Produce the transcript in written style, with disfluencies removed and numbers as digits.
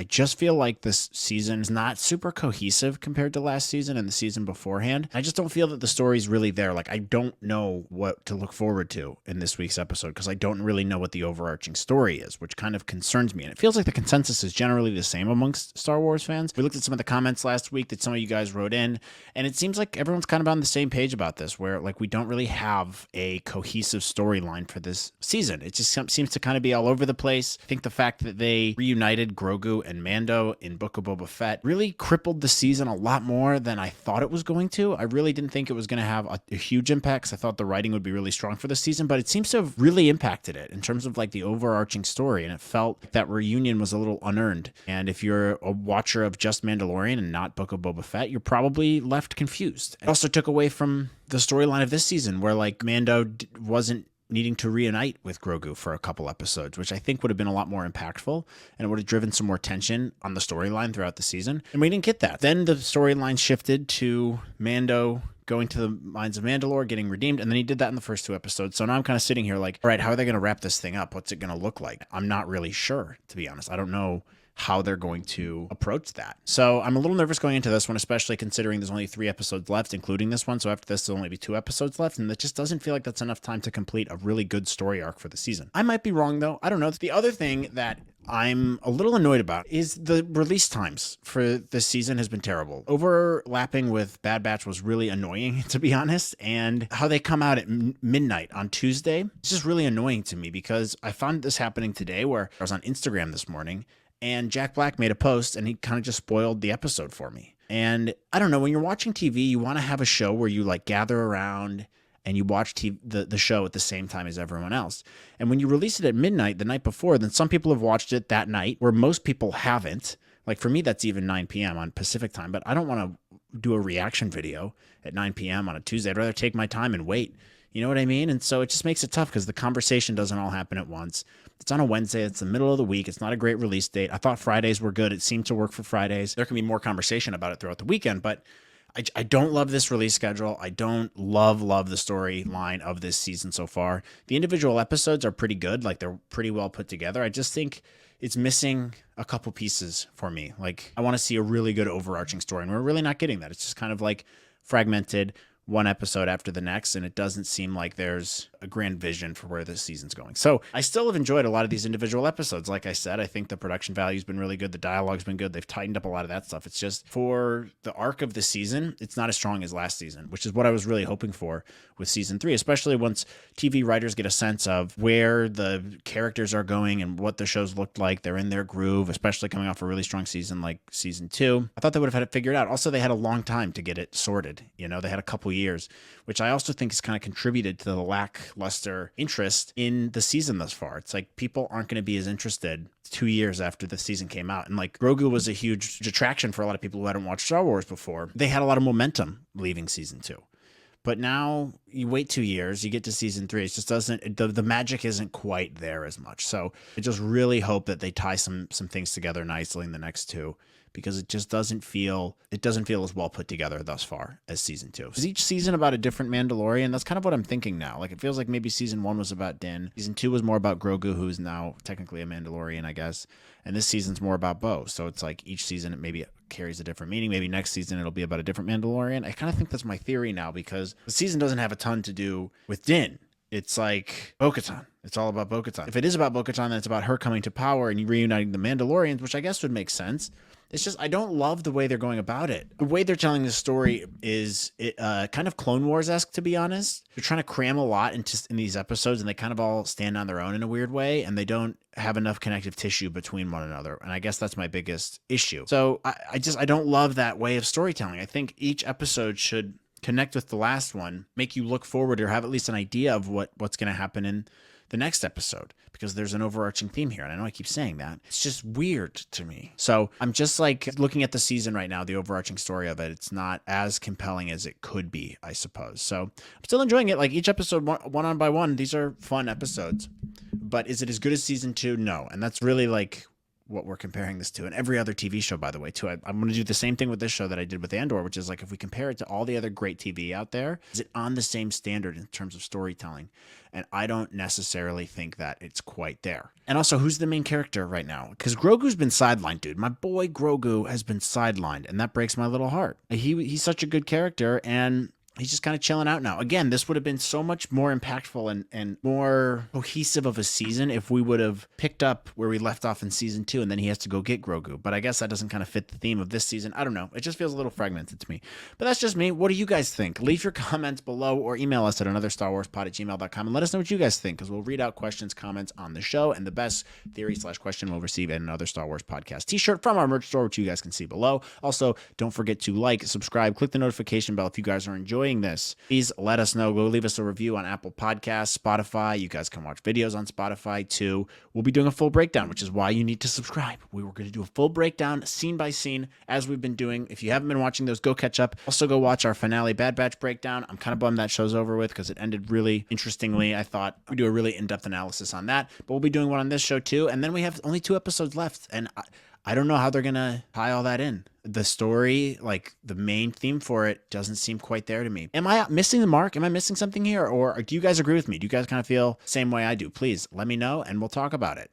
just feel like this season is not super cohesive compared to last season and the season beforehand. I just don't feel that the story's really there. Like, I don't know what to look forward to in this week's episode because I don't really know what the overarching story is, which kind of concerns me. And it feels like the consensus is generally the same amongst Star Wars fans. We looked at some of the comments last week that some of you guys wrote in, and it seems like everyone's kind of on the same page about this, where like we don't really have a cohesive storyline for this season. It just seems to kind of be all over the place. I think the fact that they reunited Grogu and Mando in Book of Boba Fett really crippled the season a lot more than I thought it was going to. I really didn't think it was going to have a huge impact because I thought the writing would be really strong for the season, but it seems to have really impacted it in terms of like the overarching story, and it felt like that reunion was a little unearned. And if you're a watcher of just Mandalorian and not Book of Boba Fett, you're probably left confused. It also took away from the storyline of this season where like Mando wasn't needing to reunite with Grogu for a couple episodes, which I think would have been a lot more impactful and it would have driven some more tension on the storyline throughout the season. And we didn't get that. Then the storyline shifted to Mando going to the Mines of Mandalore, getting redeemed, and then he did that in the first 2 episodes. So now I'm kind of sitting here like, all right, how are they going to wrap this thing up? What's it going to look like? I'm not really sure, to be honest. I don't know how they're going to approach that. So I'm a little nervous going into this one, especially considering there's only 3 episodes left, including this one. So after this, there'll only be 2 episodes left, and it just doesn't feel like that's enough time to complete a really good story arc for the season. I might be wrong, though. I don't know. The other thing that I'm a little annoyed about is the release times for this season has been terrible. Overlapping with Bad Batch was really annoying, to be honest, and how they come out at midnight on Tuesday, it's just really annoying to me because I found this happening today where I was on Instagram this morning and Jack Black made a post and he kind of just spoiled the episode for me. And I don't know, when you're watching TV, you want to have a show where you like gather around and you watch the show at the same time as everyone else. And when you release it at midnight the night before, then some people have watched it that night where most people haven't. Like for me, that's even 9 p.m. on Pacific time, but I don't want to do a reaction video at 9 p.m. on a Tuesday. I'd rather take my time and wait. You know what I mean? And so it just makes it tough because the conversation doesn't all happen at once. It's on a Wednesday. It's the middle of the week. It's not a great release date. I thought Fridays were good. It seemed to work for Fridays. There can be more conversation about it throughout the weekend, but I don't love this release schedule. I don't love the storyline of this season so far. The individual episodes are pretty good. Like they're pretty well put together. I just think it's missing a couple pieces for me. Like I want to see a really good overarching story, and we're really not getting that. It's just kind of like fragmented, one episode after the next, and it doesn't seem like there's a grand vision for where this season's going. So I still have enjoyed a lot of these individual episodes. Like I said, I think the production value's been really good. The dialogue's been good. They've tightened up a lot of that stuff. It's just for the arc of the season, it's not as strong as last season, which is what I was really hoping for with season 3, especially once TV writers get a sense of where the characters are going and what the shows looked like. They're in their groove, especially coming off a really strong season like season 2. I thought they would have had it figured out. Also, they had a long time to get it sorted. You know, they had a couple years, which I also think has kind of contributed to the lackluster interest in the season thus far. It's like people aren't going to be as interested 2 years after the season came out. And like Grogu was a huge attraction for a lot of people who hadn't watched Star Wars before. They had a lot of momentum leaving season 2. But now you wait 2 years, you get to season 3. It just doesn't, the magic isn't quite there as much. So I just really hope that they tie some things together nicely in the next 2, because it just doesn't feel as well put together thus far as season 2. Is each season about a different Mandalorian? That's kind of what I'm thinking now. Like it feels like maybe season 1 was about Din. Season 2 was more about Grogu, who's now technically a Mandalorian, I guess. And this season's more about Bo. So it's like each season it maybe carries a different meaning. Maybe next season it'll be about a different Mandalorian. I kind of think that's my theory now, because the season doesn't have a ton to do with Din. It's like Bo-Katan. It's all about Bo-Katan. If it is about Bo-Katan, then it's about her coming to power and reuniting the Mandalorians, which I guess would make sense. It's just, I don't love the way they're going about it. The way they're telling the story is kind of Clone Wars-esque, to be honest. They're trying to cram a lot in these episodes, and they kind of all stand on their own in a weird way, and they don't have enough connective tissue between one another. And I guess that's my biggest issue. So I don't love that way of storytelling. I think each episode should connect with the last one, make you look forward or have at least an idea of what's going to happen in the next episode, because there's an overarching theme here. And I know I keep saying that. It's just weird to me. So I'm just like looking at the season right now, the overarching story of it. It's not as compelling as it could be, I suppose. So I'm still enjoying it. Like each episode, one on by one, these are fun episodes. But is it as good as season 2? No. And that's really like what we're comparing this to, and every other TV show, by the way, too. I'm going to do the same thing with this show that I did with Andor, which is like, if we compare it to all the other great TV out there, is it on the same standard in terms of storytelling? And I don't necessarily think that it's quite there. And also, who's the main character right now? Because Grogu's been sidelined, dude. My boy Grogu has been sidelined, and that breaks my little heart. He's such a good character, and he's just kind of chilling out now. Again, this would have been so much more impactful and more cohesive of a season if we would have picked up where we left off in season 2, and then he has to go get Grogu. But I guess that doesn't kind of fit the theme of this season. I don't know. It just feels a little fragmented to me. But that's just me. What do you guys think? Leave your comments below or email us at anotherstarwarspod@gmail.com and let us know what you guys think, because we'll read out questions, comments on the show, and the best theory/question we'll receive at Another Star Wars Podcast t-shirt from our merch store, which you guys can see below. Also, don't forget to like, subscribe, click the notification bell if you guys are enjoying this. Please let us know. Go leave us a review on Apple Podcasts, Spotify. You guys can watch videos on Spotify too. We'll be doing a full breakdown, which is why you need to subscribe. We were going to do a full breakdown, scene by scene, as we've been doing. If you haven't been watching those, go catch up. Also, go watch our finale Bad Batch breakdown. I'm kind of bummed that show's over with because it ended really interestingly. I thought we'd do a really in-depth analysis on that, but we'll be doing one on this show too. And then we have only 2 episodes left, and I don't know how they're going to tie all that in. The story, like the main theme for it, doesn't seem quite there to me. Am I missing the mark? Am I missing something here? Or do you guys agree with me? Do you guys kind of feel the same way I do? Please let me know and we'll talk about it.